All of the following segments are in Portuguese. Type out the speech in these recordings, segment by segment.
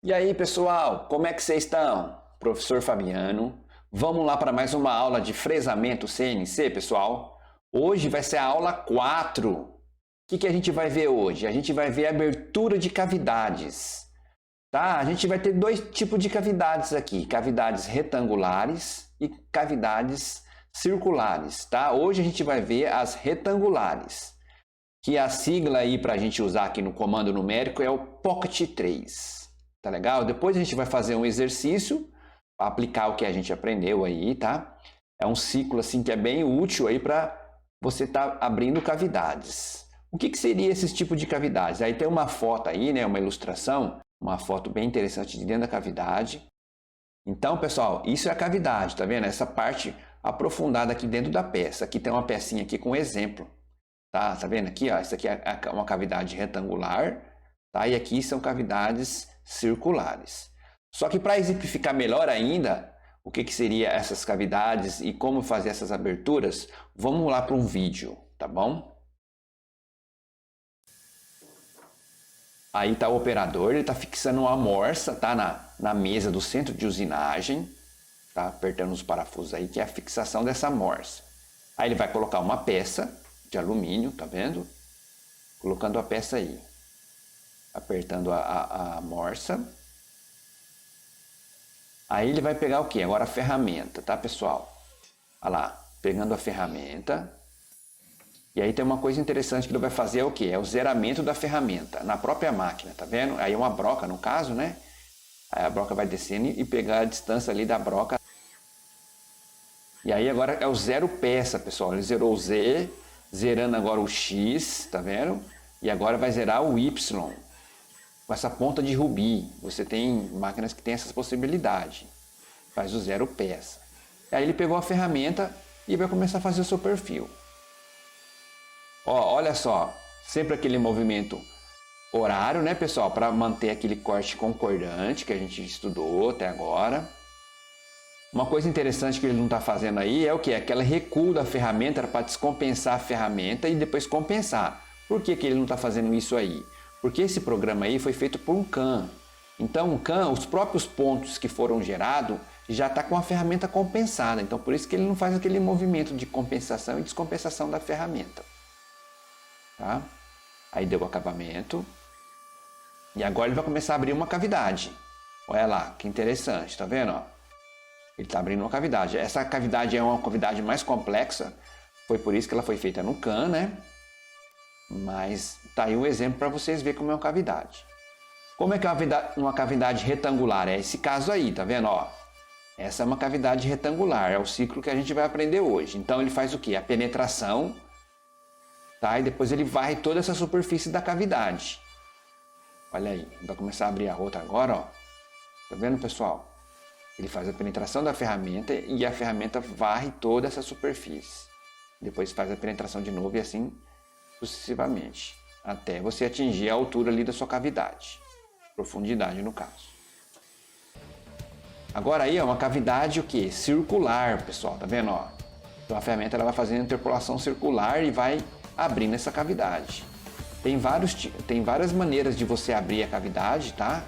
E aí, pessoal, como é que vocês estão? Professor Fabiano. Vamos lá para mais uma aula de fresamento CNC, pessoal. Hoje vai ser a aula 4. O que a gente vai ver hoje? A gente vai ver a abertura de cavidades. Tá? A gente vai ter dois tipos de cavidades aqui, cavidades retangulares e cavidades circulares. Tá? Hoje a gente vai ver as retangulares, que a sigla aí para a gente usar aqui no comando numérico é o Pocket 3. Tá legal? Depois a gente vai fazer um exercício para aplicar o que a gente aprendeu aí, tá? É um ciclo assim que é bem útil aí para você estar abrindo cavidades. O que seria esse tipo de cavidades? Aí tem uma foto aí, né? Uma ilustração, uma foto bem interessante de dentro da cavidade. Então, pessoal, isso é a cavidade, tá vendo? Essa parte aprofundada aqui dentro da peça. Aqui tem uma pecinha aqui com exemplo. Tá vendo aqui, ó? Isso aqui é uma cavidade retangular, tá? E aqui são cavidades circulares. Só que para exemplificar melhor ainda o que seria essas cavidades e como fazer essas aberturas, vamos lá para um vídeo, tá bom? Aí está o operador, ele está fixando uma morsa, tá? Na mesa do centro de usinagem, tá? Apertando os parafusos aí, que é a fixação dessa morsa. Aí ele vai colocar uma peça de alumínio, tá vendo? Colocando a peça aí, apertando a morsa. Aí ele vai pegar o que? Agora a ferramenta, tá, pessoal? Olha lá, pegando a ferramenta. E aí tem uma coisa interessante que ele vai fazer, é o que? É o zeramento da ferramenta na própria máquina, tá vendo? Aí é uma broca no caso, né? Aí a broca vai descendo e pegar a distância ali da broca. E aí agora é o zero peça, pessoal. Ele zerou o Z, zerando agora o X, tá vendo? E agora vai zerar o Y, com essa ponta de rubi. Você tem máquinas que tem essas possibilidades. Faz o zero peça. Aí ele pegou a ferramenta e vai começar a fazer o seu perfil. Ó, olha só, sempre aquele movimento horário, né, pessoal? Para manter aquele corte concordante que a gente estudou até agora. Uma coisa interessante que ele não está fazendo aí é o que? Aquela recuo da ferramenta era para descompensar a ferramenta e depois compensar. Por que ele não está fazendo isso aí? Porque esse programa aí foi feito por um CAM. Então, o CAM, os próprios pontos que foram gerados, já está com a ferramenta compensada. Então, por isso que ele não faz aquele movimento de compensação e descompensação da ferramenta. Tá? Aí deu o acabamento. E agora ele vai começar a abrir uma cavidade. Olha lá, que interessante, tá vendo? Ó? Ele está abrindo uma cavidade. Essa cavidade é uma cavidade mais complexa. Foi por isso que ela foi feita no CAM, né? Mas tá aí um exemplo para vocês verem como é uma cavidade. Como é que é uma cavidade retangular? É esse caso aí, tá vendo? Ó, essa é uma cavidade retangular. É o ciclo que a gente vai aprender hoje. Então ele faz o quê? A penetração, tá? E depois ele varre toda essa superfície da cavidade. Olha aí, vai começar a abrir a outra agora, ó. Tá vendo, pessoal? Ele faz a penetração da ferramenta e a ferramenta varre toda essa superfície. Depois faz a penetração de novo e assim sucessivamente, até você atingir a altura ali da sua cavidade, profundidade no caso. Agora aí é uma cavidade o que? Circular, pessoal, tá vendo? Ó? Então a ferramenta ela vai fazendo interpolação circular e vai abrindo essa cavidade. Tem várias maneiras de você abrir a cavidade, tá?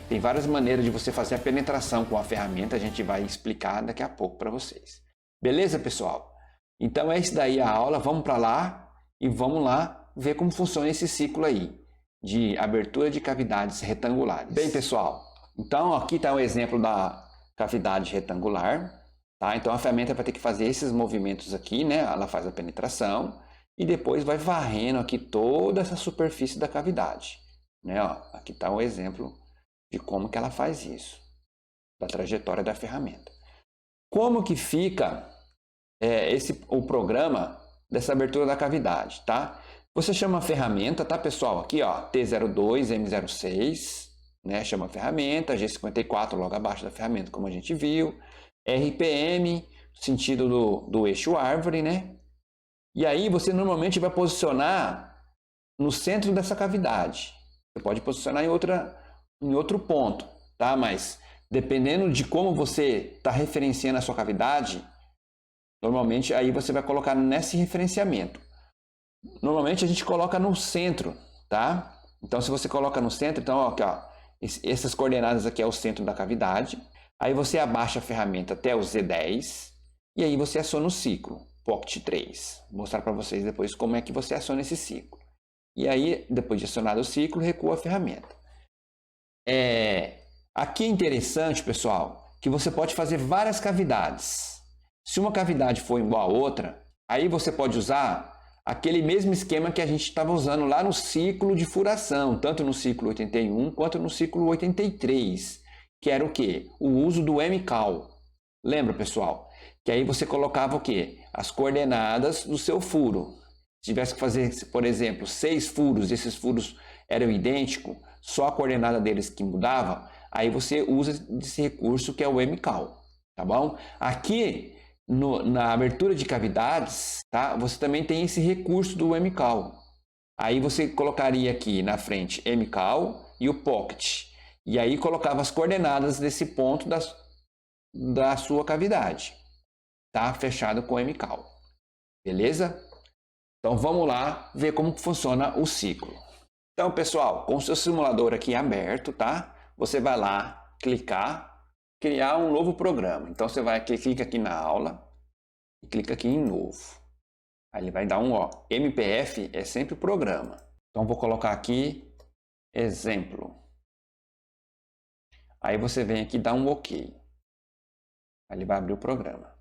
Tem várias maneiras de você fazer a penetração com a ferramenta, a gente vai explicar daqui a pouco para vocês. Beleza, pessoal? Então é isso daí a aula, vamos para lá e vamos lá ver como funciona esse ciclo aí de abertura de cavidades retangulares. Bem, pessoal, então aqui está o exemplo da cavidade retangular, tá? Então a ferramenta vai ter que fazer esses movimentos aqui, né? Ela faz a penetração e depois vai varrendo aqui toda essa superfície da cavidade, né? Ó, aqui está o exemplo de como que ela faz isso, da trajetória da ferramenta. Como que fica o programa dessa abertura da cavidade, tá? Você chama a ferramenta, tá, pessoal? Aqui, ó, T02, M06, né? Chama a ferramenta, G54 logo abaixo da ferramenta, como a gente viu. RPM, sentido do eixo árvore, né? E aí você normalmente vai posicionar no centro dessa cavidade. Você pode posicionar em outro ponto, tá? Mas dependendo de como você está referenciando a sua cavidade, normalmente aí você vai colocar nesse referenciamento. Normalmente a gente coloca no centro, tá? Então se você coloca no centro, então ó, aqui, ó, Essas coordenadas aqui é o centro da cavidade. Aí você abaixa a ferramenta até o Z10 e aí você aciona o ciclo, Pocket 3. Vou mostrar para vocês depois como é que você aciona esse ciclo. E aí, depois de acionado o ciclo, recua a ferramenta. Aqui é interessante, pessoal, que você pode fazer várias cavidades. Se uma cavidade for igual a outra, aí você pode usar aquele mesmo esquema que a gente estava usando lá no ciclo de furação, tanto no ciclo 81 quanto no ciclo 83, que era o quê? O uso do MCAL. Lembra, pessoal? Que aí você colocava o quê? As coordenadas do seu furo. Se tivesse que fazer, por exemplo, 6 furos, esses furos eram idênticos, só a coordenada deles que mudava, aí você usa esse recurso que é o MCAL, tá bom? Aqui, na abertura de cavidades, tá? Você também tem esse recurso do MCAL. Aí você colocaria aqui na frente MCAL e o Pocket. E aí colocava as coordenadas desse ponto da sua cavidade. Tá? Fechado com MCAL. Beleza? Então vamos lá ver como funciona o ciclo. Então, pessoal, com o seu simulador aqui aberto, tá? Você vai lá, clicar, criar um novo programa. Então você vai clica aqui na aula e clica aqui em novo. Aí ele vai dar um MPF é sempre programa. Então vou colocar aqui exemplo. Aí você vem aqui e dá um OK. Aí ele vai abrir o programa.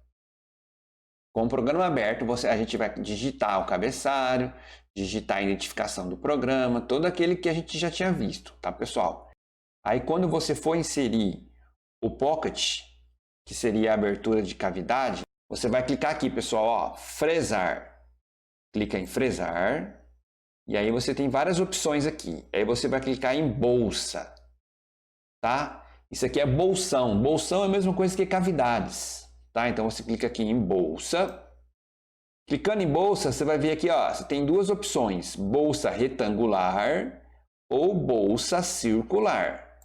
Com o programa aberto, a gente vai digitar o cabeçalho, digitar a identificação do programa, todo aquele que a gente já tinha visto, tá, pessoal? Aí quando você for inserir o Pocket, que seria a abertura de cavidade, você vai clicar aqui, pessoal, fresar. Clica em fresar. E aí você tem várias opções aqui. Aí você vai clicar em bolsa, tá? Isso aqui é bolsão. Bolsão é a mesma coisa que cavidades, tá? Então você clica aqui em bolsa. Clicando em bolsa, você vai ver aqui, você tem duas opções: bolsa retangular ou bolsa circular,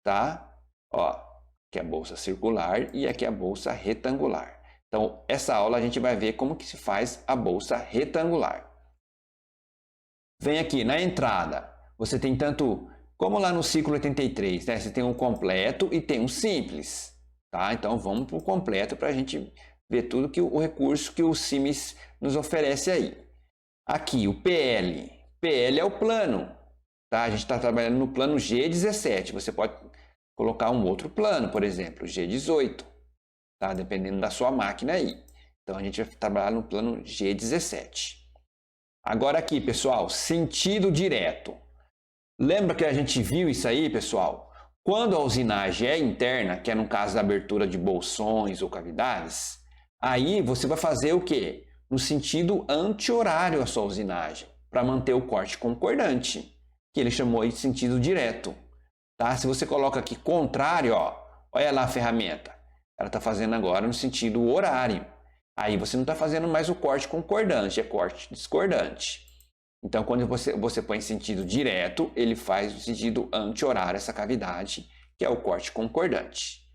tá? Aqui é a bolsa circular e aqui é a bolsa retangular. Então, essa aula a gente vai ver como que se faz a bolsa retangular. Vem aqui na entrada, você tem tanto, como lá no ciclo 83, né? Você tem um completo e tem um simples, tá? Então, vamos para o completo para a gente ver tudo que o recurso que o Sims nos oferece aí. Aqui, o PL. PL é o plano, tá? A gente está trabalhando no plano G17. Você pode colocar um outro plano, por exemplo, G18, tá? Dependendo da sua máquina aí. Então, a gente vai trabalhar no plano G17. Agora aqui, pessoal, sentido direto. Lembra que a gente viu isso aí, pessoal? Quando a usinagem é interna, que é no caso da abertura de bolsões ou cavidades, aí você vai fazer o quê? No sentido anti-horário a sua usinagem, para manter o corte concordante, que ele chamou de sentido direto. Tá? Se você coloca aqui contrário, olha lá a ferramenta. Ela está fazendo agora no sentido horário. Aí você não está fazendo mais o corte concordante, é corte discordante. Então, quando você põe em sentido direto, ele faz o sentido anti-horário essa cavidade, que é o corte concordante.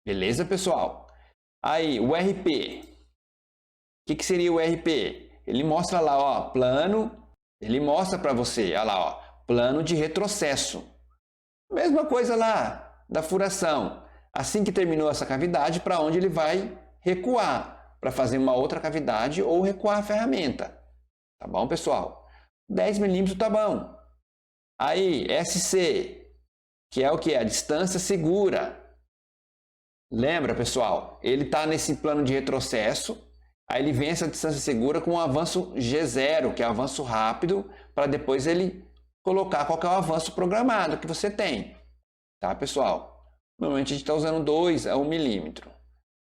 Beleza, pessoal? Aí, o RP. O que seria o RP? Ele mostra lá, plano. Ele mostra para você, olha lá, plano de retrocesso. Mesma coisa lá da furação. Assim que terminou essa cavidade, para onde ele vai recuar? Para fazer uma outra cavidade ou recuar a ferramenta. Tá bom, pessoal? 10 milímetros tá bom. Aí, SC, que é o que? A distância segura. Lembra, pessoal? Ele está nesse plano de retrocesso. Aí ele vem essa distância segura com um avanço G0, que é avanço rápido, para depois ele colocar qual que é o avanço programado que você tem. Tá, pessoal? Normalmente a gente está usando 2 a 1 milímetro.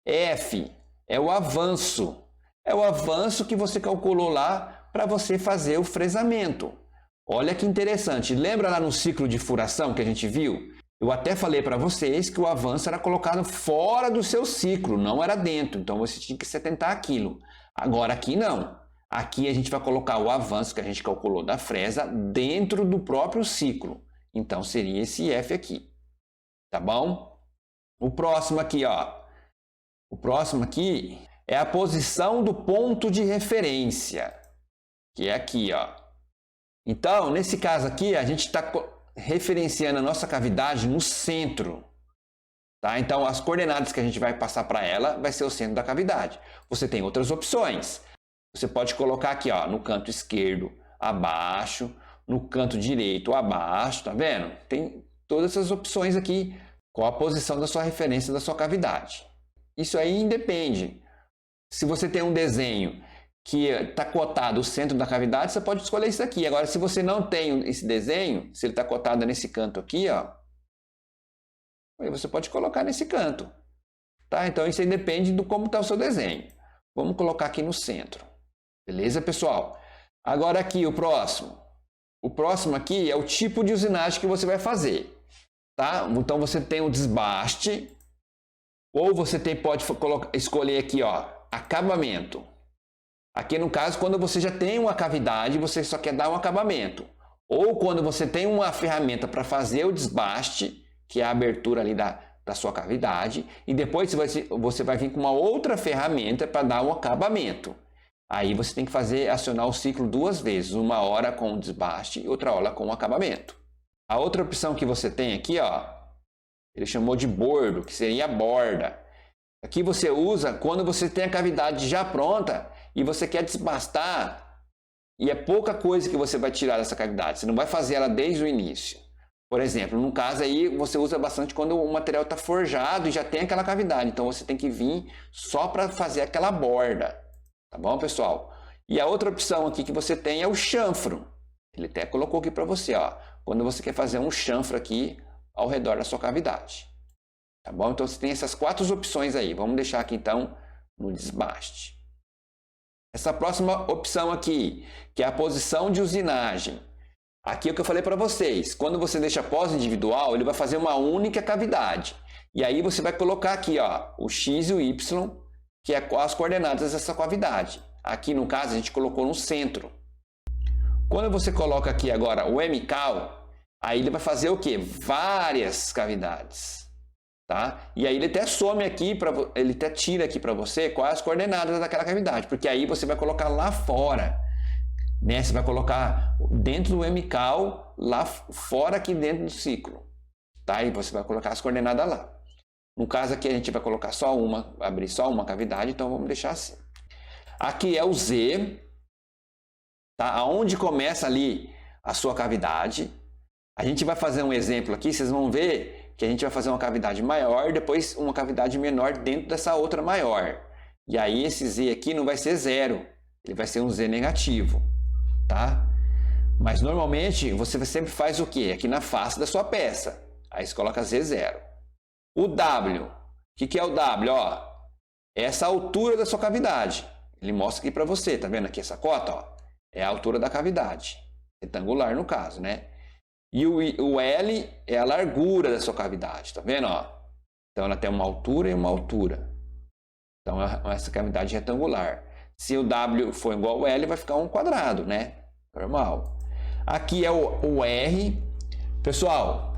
F é o avanço. É o avanço que você calculou lá para você fazer o fresamento. Olha que interessante. Lembra lá no ciclo de furação que a gente viu? Eu até falei para vocês que o avanço era colocado fora do seu ciclo, não era dentro. Então você tinha que se atentar àquilo. Agora aqui não. Aqui a gente vai colocar o avanço que a gente calculou da fresa dentro do próprio ciclo. Então seria esse F aqui. Tá bom? O próximo aqui, O próximo aqui é a posição do ponto de referência, que é aqui, Então, nesse caso aqui, a gente está referenciando a nossa cavidade no centro. Tá? Então, as coordenadas que a gente vai passar para ela vai ser o centro da cavidade. Você tem outras opções. Você pode colocar aqui, ó, no canto esquerdo, abaixo, no canto direito, abaixo, tá vendo? Tem todas essas opções aqui, qual a posição da sua referência da sua cavidade. Isso aí independe. Se você tem um desenho que está cotado o centro da cavidade, você pode escolher isso aqui. Agora, se você não tem esse desenho, se ele está cotado nesse canto aqui, ó, aí você pode colocar nesse canto. Tá? Então, isso aí depende do como está o seu desenho. Vamos colocar aqui no centro. Beleza, pessoal? Agora aqui, o próximo. O próximo aqui é o tipo de usinagem que você vai fazer. Tá? Então, você tem o desbaste, ou você pode escolher aqui, ó, acabamento. Aqui, no caso, quando você já tem uma cavidade, você só quer dar um acabamento. Ou quando você tem uma ferramenta para fazer o desbaste, que é a abertura ali da sua cavidade, e depois você vai vir com uma outra ferramenta para dar um acabamento. Aí você tem que acionar o ciclo 2 vezes, uma hora com o desbaste e outra hora com o acabamento. A outra opção que você tem aqui, ó, ele chamou de bordo, que seria a borda. Aqui você usa quando você tem a cavidade já pronta e você quer desbastar, e é pouca coisa que você vai tirar dessa cavidade, você não vai fazer ela desde o início. Por exemplo, no caso aí você usa bastante quando o material está forjado e já tem aquela cavidade, então você tem que vir só para fazer aquela borda. Tá bom, pessoal? E a outra opção aqui que você tem é o chanfro. Ele até colocou aqui para você, ó, quando você quer fazer um chanfro aqui ao redor da sua cavidade. Tá bom? Então você tem essas 4 opções aí. Vamos deixar aqui então no desbaste. Essa próxima opção aqui, que é a posição de usinagem. Aqui é o que eu falei para vocês. Quando você deixa pós-individual, ele vai fazer uma única cavidade. E aí você vai colocar aqui, ó, o X e o Y, que é as coordenadas dessa cavidade. Aqui no caso a gente colocou no centro. Quando você coloca aqui agora o MCAL, aí ele vai fazer o quê? Várias cavidades. Tá? E aí ele até some aqui, ele até tira aqui para você quais as coordenadas daquela cavidade, porque aí você vai colocar lá fora, né? Você vai colocar dentro do MCAL, lá fora aqui dentro do ciclo, tá? E você vai colocar as coordenadas lá. No caso aqui a gente vai colocar só uma, abrir só uma cavidade, então vamos deixar assim. Aqui é o Z, tá? Aonde começa ali a sua cavidade. A gente vai fazer um exemplo aqui, vocês vão ver que a gente vai fazer uma cavidade maior, depois uma cavidade menor dentro dessa outra maior. E aí esse Z aqui não vai ser 0, ele vai ser um Z negativo, tá? Mas normalmente você sempre faz o quê? Aqui na face da sua peça. Aí você coloca Z0. O W, o que é o W? Ó, é essa altura da sua cavidade. Ele mostra aqui para você, tá vendo aqui essa cota? Ó, é a altura da cavidade, retangular no caso, né? E o L é a largura da sua cavidade, tá vendo? Ó? Então ela tem uma altura e uma altura. Então essa cavidade retangular. Se o W for igual ao L, vai ficar um quadrado, né? Normal. Aqui é o R. Pessoal,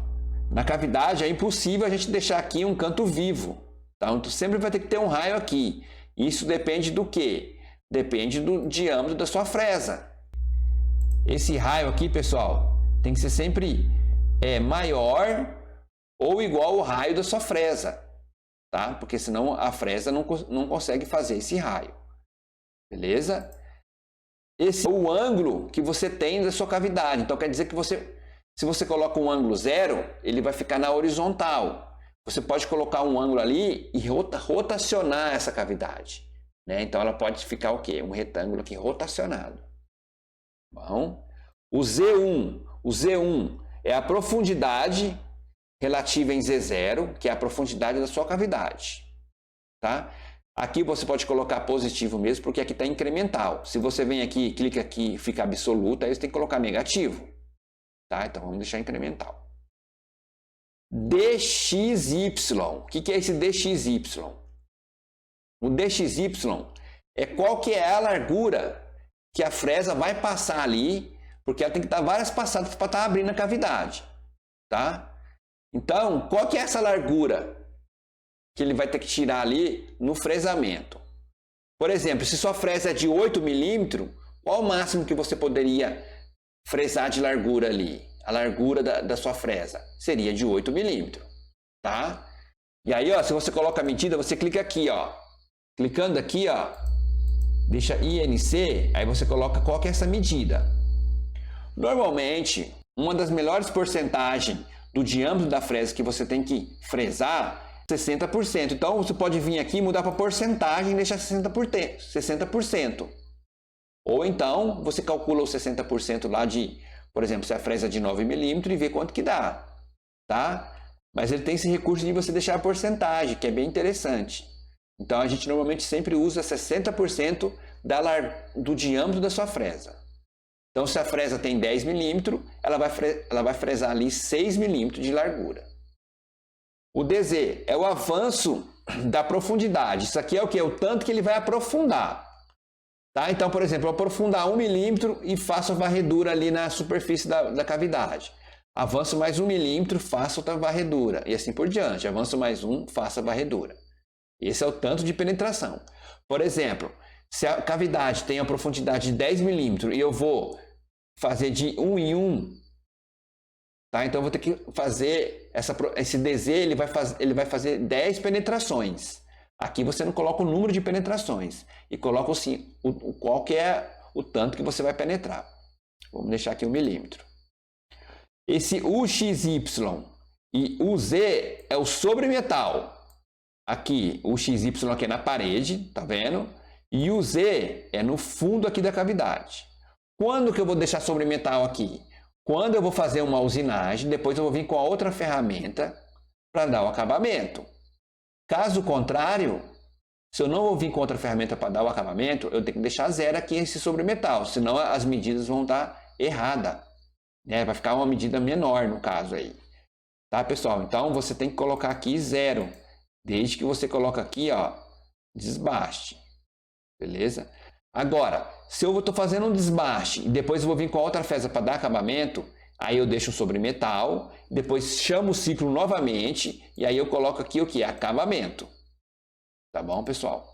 na cavidade é impossível a gente deixar aqui um canto vivo. Tá? Então sempre vai ter que ter um raio aqui. Isso depende do quê? Depende do diâmetro da sua fresa. Esse raio aqui, pessoal, tem que ser sempre maior ou igual ao raio da sua fresa, tá? Porque senão a fresa não consegue fazer esse raio. Beleza? Esse é o ângulo que você tem da sua cavidade. Então quer dizer que se você coloca um ângulo 0, ele vai ficar na horizontal. Você pode colocar um ângulo ali e rotacionar essa cavidade, né? Então ela pode ficar o quê? Um retângulo aqui rotacionado. Bom, o Z1 é a profundidade relativa em Z0, que é a profundidade da sua cavidade. Tá? Aqui você pode colocar positivo mesmo, porque aqui está incremental. Se você vem aqui, clica aqui e fica absoluto, aí você tem que colocar negativo. Tá? Então vamos deixar incremental. DXY. O que é esse DXY? O DXY é qual que é a largura que a fresa vai passar ali, porque ela tem que dar várias passadas para estar abrindo a cavidade, tá? Então, qual que é essa largura que ele vai ter que tirar ali no fresamento? Por exemplo, se sua fresa é de 8 milímetros, qual o máximo que você poderia fresar de largura ali? a largura da sua fresa? Seria de 8 milímetros, tá? E aí, ó, se você coloca a medida, você clica aqui, ó. Clicando aqui, ó, deixa INC, aí você coloca qual que é essa medida. Normalmente, uma das melhores porcentagens do diâmetro da fresa que você tem que fresar é 60%. Então, você pode vir aqui e mudar para porcentagem e deixar 60%. Ou então, você calcula os 60% lá de, por exemplo, se a fresa é de 9 milímetros e vê quanto que dá, tá? Mas ele tem esse recurso de você deixar a porcentagem, que é bem interessante. Então, a gente normalmente sempre usa 60% do diâmetro da sua fresa. Então, se a fresa tem 10 milímetros, ela vai fresar ali 6 milímetros de largura. O DZ é o avanço da profundidade. Isso aqui é o que? O tanto que ele vai aprofundar. Tá? Então, por exemplo, eu aprofundar 1 milímetro e faço a varredura ali na superfície da cavidade. Avanço mais 1 milímetro, faço outra varredura. E assim por diante. Avanço mais 1, faço a varredura. Esse é o tanto de penetração. Por exemplo, se a cavidade tem a profundidade de 10 milímetros e eu vou fazer de 1 em 1, tá? Então eu vou ter que fazer esse DZ, ele vai fazer 10 penetrações. Aqui você não coloca o número de penetrações e coloca assim, qual que é o tanto que você vai penetrar. Vamos deixar aqui 1 milímetro. Esse UXY e UZ é o sobremetal. Aqui, o XY aqui é na parede, tá vendo? E o Z é no fundo aqui da cavidade. Quando que eu vou deixar sobremetal aqui? Quando eu vou fazer uma usinagem, depois eu vou vir com a outra ferramenta para dar o acabamento. Caso contrário, se eu não vou vir com outra ferramenta para dar o acabamento, eu tenho que deixar zero aqui esse sobremetal, senão as medidas vão estar erradas, né? Vai ficar uma medida menor no caso aí. Tá, pessoal? Então, você tem que colocar aqui zero. Desde que você coloca aqui, ó, desbaste. Beleza? Agora, se eu estou fazendo um desbaste e depois eu vou vir com a outra fresa para dar acabamento, aí eu deixo sobre metal, depois chamo o ciclo novamente e aí eu coloco aqui o que? Acabamento. Tá bom, pessoal?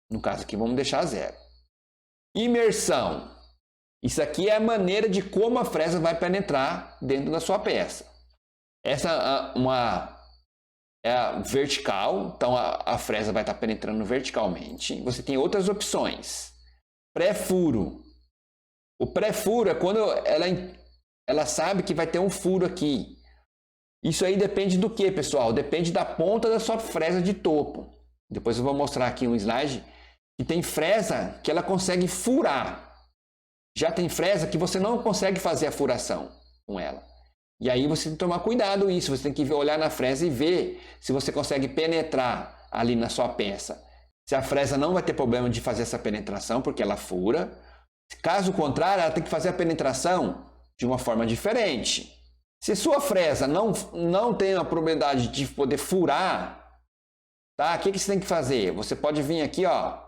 No caso aqui, vamos deixar zero. Imersão. Isso aqui é a maneira de como a fresa vai penetrar dentro da sua peça. Essa é a vertical, então a fresa vai estar penetrando verticalmente. Você tem outras opções. Pré-furo. O pré-furo é quando ela sabe que vai ter um furo aqui. Isso aí depende do que, pessoal? Depende da ponta da sua fresa de topo. Depois eu vou mostrar aqui um slide que tem fresa que ela consegue furar. Já tem fresa que você não consegue fazer a furação com ela. E aí você tem que tomar cuidado com isso, você tem que olhar na fresa e ver se você consegue penetrar ali na sua peça. Se a fresa não vai ter problema de fazer essa penetração, porque ela fura. Caso contrário, ela tem que fazer a penetração de uma forma diferente. Se sua fresa não tem a probabilidade de poder furar, tá? O que você tem que fazer? Você pode vir aqui, ó,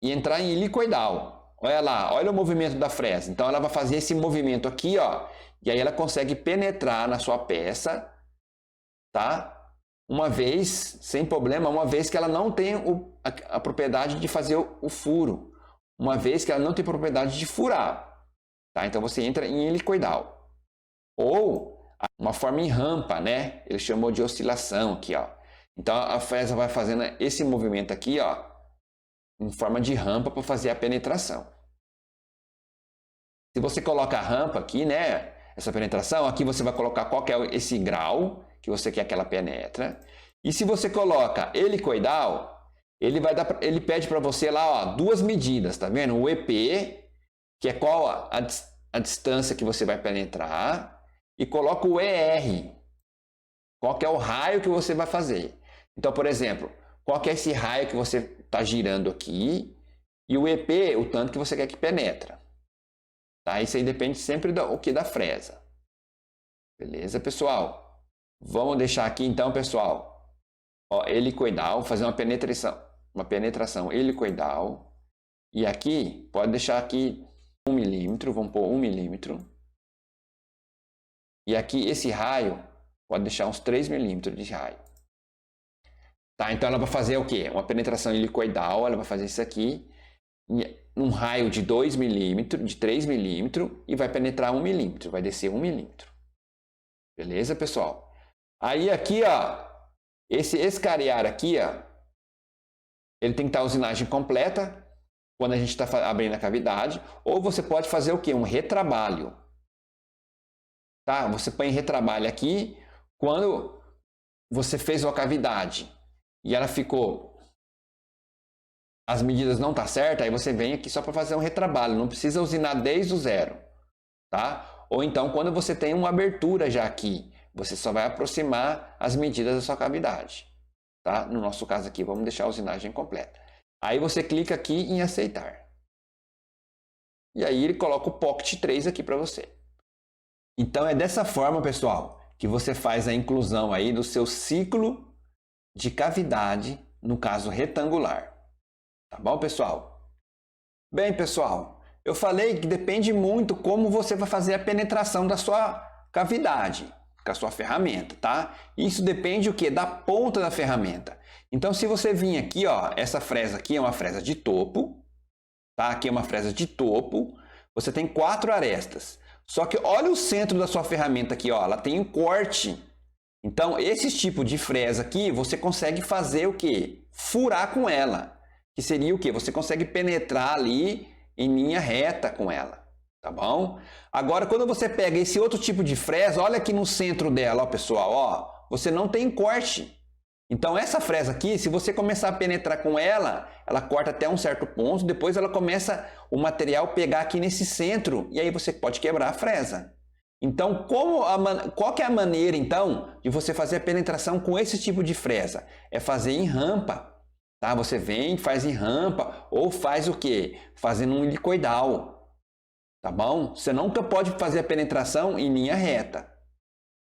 e entrar em helicoidal. Olha lá, olha o movimento da fresa. Então ela vai fazer esse movimento aqui, ó. E aí ela consegue penetrar na sua peça, tá? Uma vez, sem problema, uma vez que ela não tem a propriedade de fazer o furo. Uma vez que ela não tem propriedade de furar, tá? Então você entra em helicoidal. Ou uma forma em rampa, né? Ele chamou de oscilação aqui, ó. Então a fresa vai fazendo esse movimento aqui, ó, em forma de rampa para fazer a penetração. Se você coloca a rampa aqui, né? Essa penetração, aqui você vai colocar qual que é esse grau que você quer que ela penetra. E se você coloca helicoidal, ele pede para você lá, ó, duas medidas, tá vendo? O EP, que é qual a distância que você vai penetrar, e coloca o ER, qual que é o raio que você vai fazer. Então, por exemplo, qual que é esse raio que você está girando aqui, e o EP, o tanto que você quer que penetra. Tá? Isso aí depende sempre da fresa. Beleza, pessoal? Vamos deixar aqui então, pessoal. Ó, helicoidal, fazer uma penetração helicoidal. E aqui, pode deixar aqui 1 milímetro, vamos pôr 1 milímetro. E aqui esse raio, pode deixar uns 3 milímetros de raio. Tá? Então ela vai fazer o quê? Uma penetração helicoidal, ela vai fazer isso aqui. num raio de 2 milímetros, de 3 milímetros, e vai penetrar 1 milímetro, vai descer 1 milímetro. Beleza, pessoal? Aí aqui, ó, esse escariar aqui, ó, ele tem que estar a usinagem completa quando a gente está abrindo a cavidade, ou você pode fazer o quê? Um retrabalho. Tá? Você põe retrabalho aqui quando você fez uma cavidade e ela ficou, as medidas não tá certas, aí você vem aqui só para fazer um retrabalho, não precisa usinar desde o zero, tá? Ou então quando você tem uma abertura já aqui, você só vai aproximar as medidas da sua cavidade, tá? No nosso caso aqui, vamos deixar a usinagem completa. Aí você clica aqui em aceitar. E aí ele coloca o Pocket 3 aqui para você. Então é dessa forma, pessoal, que você faz a inclusão aí do seu ciclo de cavidade, no caso retangular. Tá bom, pessoal? Bem, pessoal, eu falei que depende muito como você vai fazer a penetração da sua cavidade, com a sua ferramenta, tá? Isso depende o quê? Da ponta da ferramenta. Então, se você vir aqui, ó, essa fresa aqui é uma fresa de topo, tá? Aqui é uma fresa de topo, você tem 4 arestas. Só que olha o centro da sua ferramenta aqui, ó, ela tem um corte. Então, esse tipo de fresa aqui, você consegue fazer o quê? Furar com ela. Que seria o quê? Você consegue penetrar ali em linha reta com ela, tá bom? Agora, quando você pega esse outro tipo de fresa, olha aqui no centro dela, ó, pessoal, ó, você não tem corte. Então, essa fresa aqui, se você começar a penetrar com ela, ela corta até um certo ponto, depois ela começa o material pegar aqui nesse centro, e aí você pode quebrar a fresa. Então, qual que é a maneira, então, de você fazer a penetração com esse tipo de fresa? É fazer em rampa, tá? Você vem, faz em rampa, ou faz o quê? Fazendo um helicoidal, tá bom? Você nunca pode fazer a penetração em linha reta.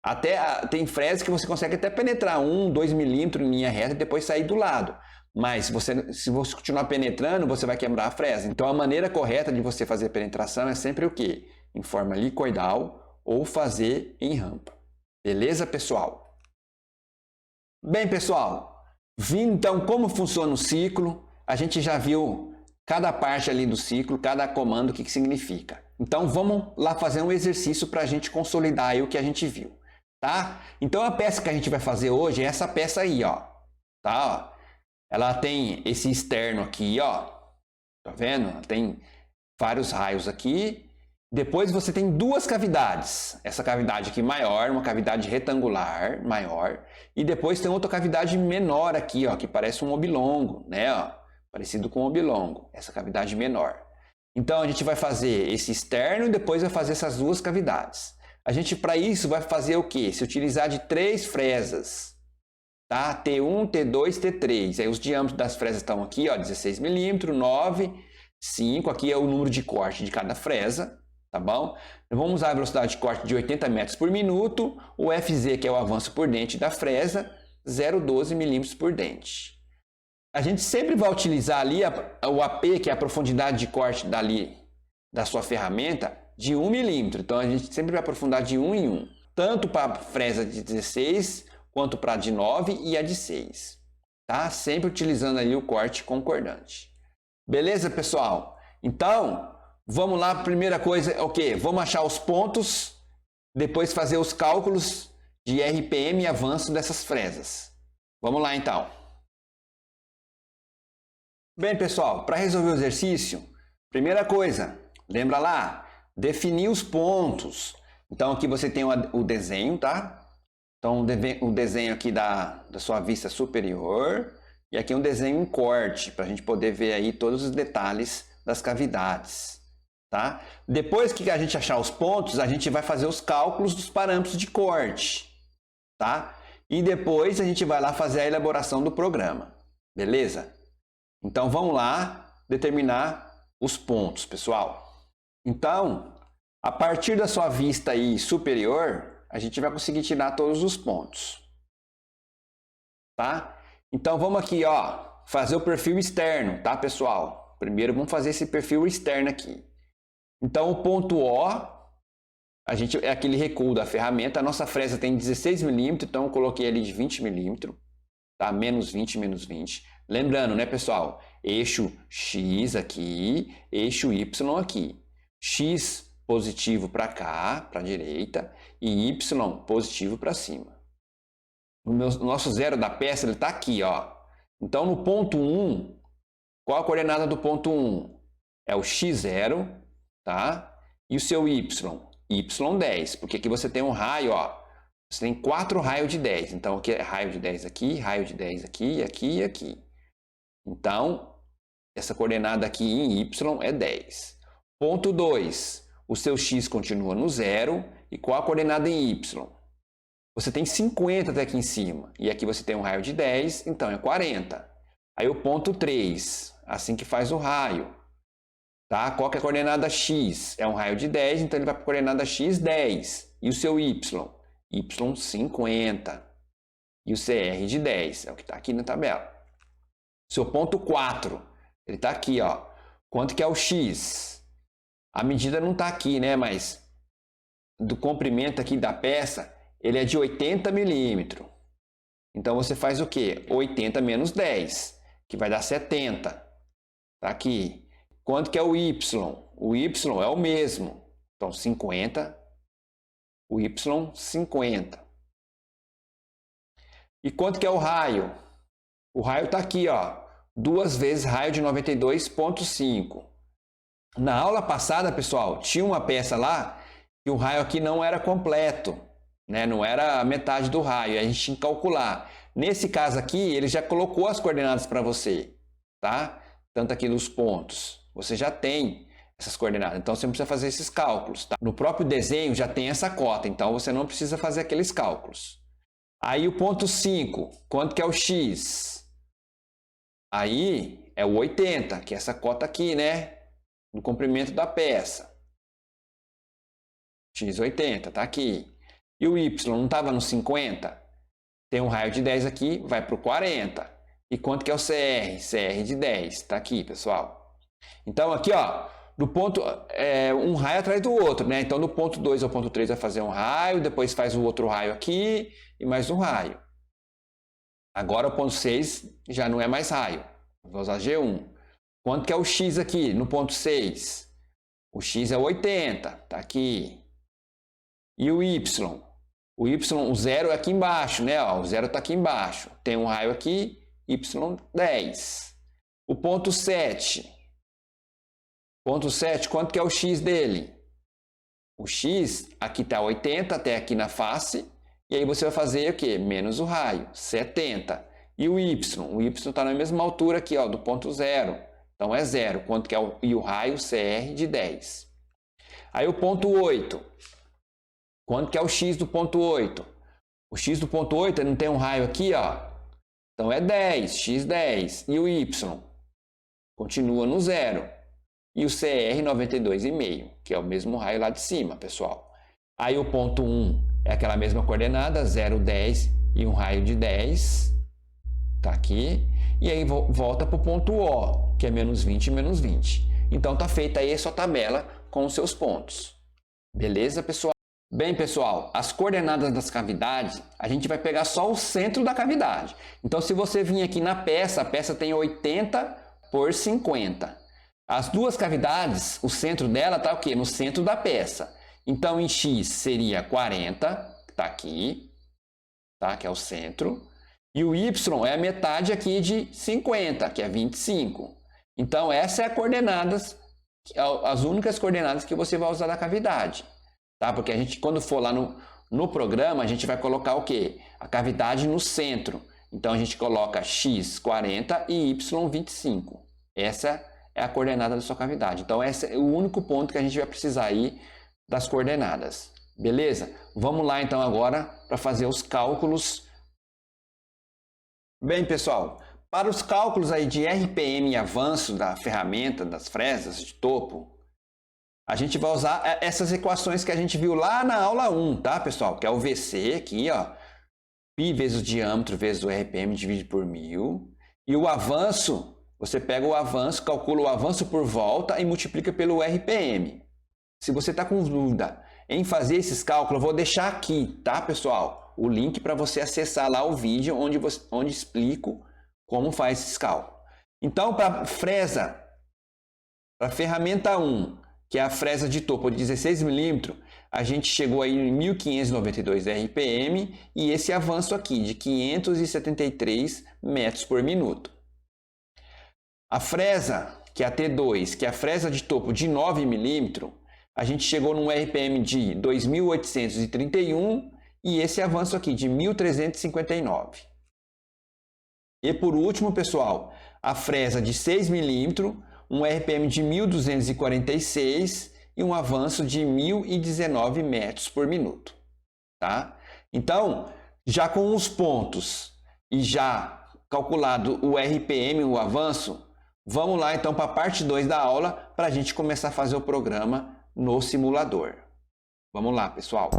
Até tem fresas que você consegue até penetrar 1, 2 milímetros em linha reta e depois sair do lado. Mas se você continuar penetrando, você vai quebrar a fresa. Então a maneira correta de você fazer a penetração é sempre o quê? Em forma helicoidal ou fazer em rampa. Beleza, pessoal? Bem, pessoal, vindo então como funciona o ciclo, a gente já viu cada parte ali do ciclo, cada comando, o que significa. Então vamos lá fazer um exercício para a gente consolidar aí o que a gente viu. Tá? Então a peça que a gente vai fazer hoje é essa peça aí, ó. Tá? Ó. Ela tem esse externo aqui, ó. Tá vendo? Ela tem vários raios aqui. Depois você tem 2 cavidades. Essa cavidade aqui maior, uma cavidade retangular maior, e depois tem outra cavidade menor aqui, ó, que parece um oblongo, né, ó, parecido com um oblongo. Essa cavidade menor. Então a gente vai fazer esse externo e depois vai fazer essas 2 cavidades. A gente, para isso, vai fazer o quê? Se utilizar de 3 fresas, tá? T1, T2, T3. Aí os diâmetros das fresas estão aqui, ó, 16 milímetros, 9, 5. Aqui é o número de corte de cada fresa, tá bom? Vamos usar a velocidade de corte de 80 metros por minuto, o FZ, que é o avanço por dente da fresa, 0,12 milímetros por dente. A gente sempre vai utilizar ali o AP, que é a profundidade de corte dali da sua ferramenta, de 1 milímetro. Então, a gente sempre vai aprofundar de 1 em 1. Tanto para a fresa de 16, quanto para a de 9 e a de 6. Tá? Sempre utilizando ali o corte concordante. Beleza, pessoal? Então, vamos lá. Primeira coisa, ok. Vamos achar os pontos, depois fazer os cálculos de RPM e avanço dessas fresas. Vamos lá, então. Bem, pessoal, para resolver o exercício, primeira coisa, lembra lá? Definir os pontos. Então aqui você tem o desenho, tá? Então o desenho aqui da sua vista superior e aqui um desenho em corte para a gente poder ver aí todos os detalhes das cavidades, tá? Depois que a gente achar os pontos, a gente vai fazer os cálculos dos parâmetros de corte, tá? E depois a gente vai lá fazer a elaboração do programa, beleza? Então vamos lá determinar os pontos, pessoal. Então, a partir da sua vista aí superior, a gente vai conseguir tirar todos os pontos. Tá? Então, vamos aqui, ó, fazer o perfil externo, tá, pessoal? Primeiro, vamos fazer esse perfil externo aqui. Então, o ponto O, é aquele recuo da ferramenta. A nossa fresa tem 16 milímetros, então eu coloquei ali de 20 milímetros. tá? Menos 20, menos 20. Lembrando, né, pessoal? Eixo X aqui, eixo Y aqui. X positivo para cá, para a direita, e Y positivo para cima. O nosso zero da peça está aqui, ó. Então, no ponto 1, qual a coordenada do ponto 1? É o x0, tá? E o seu y? y10, porque aqui você tem um raio, ó. Você tem 4 raios de 10. Então, aqui é raio de 10 aqui, raio de 10 aqui, aqui e aqui. Então, essa coordenada aqui em y é 10. Ponto 2, o seu x continua no 0. E qual a coordenada em y? Você tem 50 até aqui em cima. E aqui você tem um raio de 10, então é 40. Aí o ponto 3, assim que faz o raio. Tá? Qual que é a coordenada x? É um raio de 10, então ele vai para a coordenada x, 10. E o seu y? Y, 50. E o CR de 10, é o que está aqui na tabela. Seu ponto 4, ele está aqui, ó. Quanto que é o x? A medida não está aqui, né? Mas do comprimento aqui da peça, ele é de 80 milímetros. Então, você faz o quê? 80 menos 10, que vai dar 70. Está aqui. Quanto que é o y? O y é o mesmo. Então, 50. O y, 50. E quanto que é o raio? O raio está aqui, ó. 2 vezes raio de 92,5. Na aula passada, pessoal, tinha uma peça lá que o raio aqui não era completo, né? Não era a metade do raio. A gente tinha que calcular. Nesse caso aqui, ele já colocou as coordenadas para você, tá? Tanto aqui nos pontos. Você já tem essas coordenadas. Então, você não precisa fazer esses cálculos, tá? No próprio desenho já tem essa cota. Então, você não precisa fazer aqueles cálculos. Aí, o ponto 5. Quanto que é o x? Aí, é o 80, que é essa cota aqui, né? No comprimento da peça. X 80, tá aqui. E o y não estava no 50? Tem um raio de 10 aqui, vai para o 40. E quanto que é o CR? CR de 10, está aqui, pessoal. Então, aqui, ó, do ponto, um raio atrás do outro, né? Então, do ponto 2 ao ponto 3 vai fazer um raio, depois faz o outro raio aqui e mais um raio. Agora, o ponto 6 já não é mais raio. Vou usar G1. Quanto que é o x aqui no ponto 6? O x é 80, tá aqui. E o y? O y, o zero é aqui embaixo, né? Ó, o zero está aqui embaixo. Tem um raio aqui, y10. O ponto 7. Ponto 7, quanto que é o x dele? O x, aqui está 80 até aqui na face. E aí você vai fazer o quê? Menos o raio, 70. E o y? O y está na mesma altura aqui, ó, do ponto 0. Então é 0. Quanto que é o raio? CR de 10. Aí o ponto 8. Quanto que é o x do ponto 8? O x do ponto 8 não tem um raio aqui, ó. Então é 10, x10. E o y? Continua no 0. E o CR 92,5, que é o mesmo raio lá de cima, pessoal. Aí o ponto 1 é aquela mesma coordenada, 0, 10 e um raio de 10. Tá aqui. E aí volta para o ponto O, que é menos 20 e menos 20. Então tá feita aí a sua tabela com os seus pontos. Beleza, pessoal? Bem, pessoal, as coordenadas das cavidades, a gente vai pegar só o centro da cavidade. Então, se você vir aqui na peça, a peça tem 80 por 50. As duas cavidades, o centro dela está o quê? No centro da peça. Então, em x seria 40, que está aqui, tá? Que é o centro. E o y é a metade aqui de 50, que é 25. Então, essa é a coordenadas, as únicas coordenadas que você vai usar da cavidade. Tá? Porque a gente, quando for lá no programa, a gente vai colocar o quê? A cavidade no centro. Então, a gente coloca x 40 e y 25. Essa é a coordenada da sua cavidade. Então, esse é o único ponto que a gente vai precisar aí das coordenadas. Beleza? Vamos lá, então, agora para fazer os cálculos. Bem, pessoal, para os cálculos aí de RPM e avanço da ferramenta, das fresas de topo, a gente vai usar essas equações que a gente viu lá na aula 1, tá, pessoal? Que é o VC aqui, ó. Π vezes o diâmetro vezes o RPM divide por 1000. E o avanço, você pega o avanço, calcula o avanço por volta e multiplica pelo RPM. Se você está com dúvida em fazer esses cálculos, eu vou deixar aqui, tá, pessoal? o link para você acessar lá o vídeo onde explico como faz esses cálculos. Então, para fresa, para a ferramenta 1, que é a fresa de topo de 16 milímetros, a gente chegou aí em 1.592 RPM e esse avanço aqui de 573 metros por minuto. A fresa, que é a T2, que é a fresa de topo de 9 milímetros, a gente chegou num RPM de 2.831 e esse avanço aqui de 1.359. E por último, pessoal, a fresa de 6 milímetros, um RPM de 1.246 e um avanço de 1.019 metros por minuto. Tá? Então, já com os pontos e já calculado o RPM, o avanço, vamos lá então para a parte 2 da aula para a gente começar a fazer o programa no simulador. Vamos lá, pessoal!